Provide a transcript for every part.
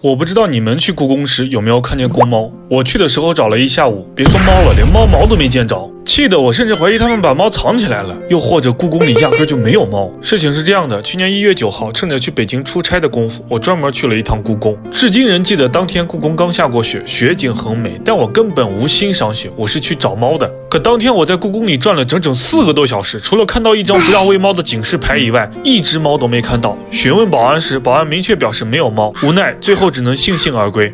我不知道你们去故宫时有没有看见公猫，我去的时候找了一下午，别说猫了，连猫毛都没见着，气得我甚至怀疑他们把猫藏起来了，又或者故宫里压根就没有猫。事情是这样的，去年1月9号，趁着去北京出差的功夫，我专门去了一趟故宫。至今仍记得当天故宫刚下过雪，雪景很美，但我根本无心赏雪，我是去找猫的。可当天我在故宫里转了整整4个多小时，除了看到一张不让喂猫的警示牌以外，一只猫都没看到。询问保安时，保安明确表示没有猫，无奈最后只能悻悻而归。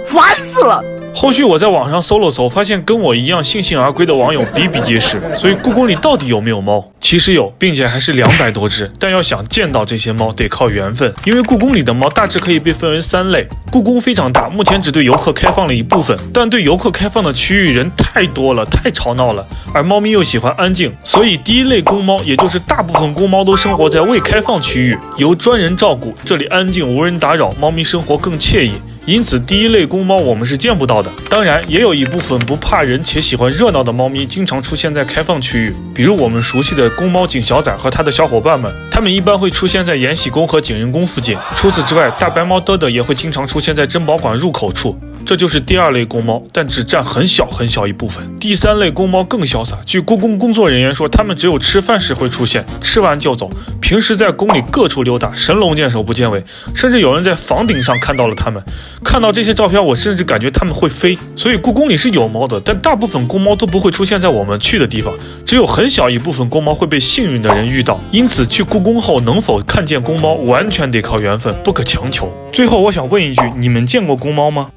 烦死了！后续我在网上搜了搜，发现跟我一样悻悻而归的网友比比皆是。所以故宫里到底有没有猫？其实有，并且还是200多只。但要想见到这些猫，得靠缘分。因为故宫里的猫大致可以被分为3类。故宫非常大，目前只对游客开放了一部分，但对游客开放的区域人太多了，太吵闹了，而猫咪又喜欢安静，所以第一类公猫，也就是大部分公猫都生活在未开放区域，由专人照顾，这里安静无人打扰，猫咪生活更惬意。因此第一类公猫我们是见不到的。当然也有一部分不怕人且喜欢热闹的猫咪经常出现在开放区域，比如我们熟悉的公猫景小仔和他的小伙伴们，他们一般会出现在延禧宫和景仁宫附近。除此之外，大白猫嘚嘚也会经常出现在珍宝馆入口处。这就是第2类公猫，但只占很小很小一部分。第3类公猫更潇洒，据故宫工作人员说，他们只有吃饭时会出现，吃完就走，平时在宫里各处溜达，神龙见首不见尾，甚至有人在房顶上看到了它们。看到这些照片，我甚至感觉它们会飞。所以故宫里是有猫的，但大部分公猫都不会出现在我们去的地方，只有很小一部分公猫会被幸运的人遇到。因此去故宫后能否看见公猫，完全得靠缘分，不可强求。最后我想问一句，你们见过公猫吗？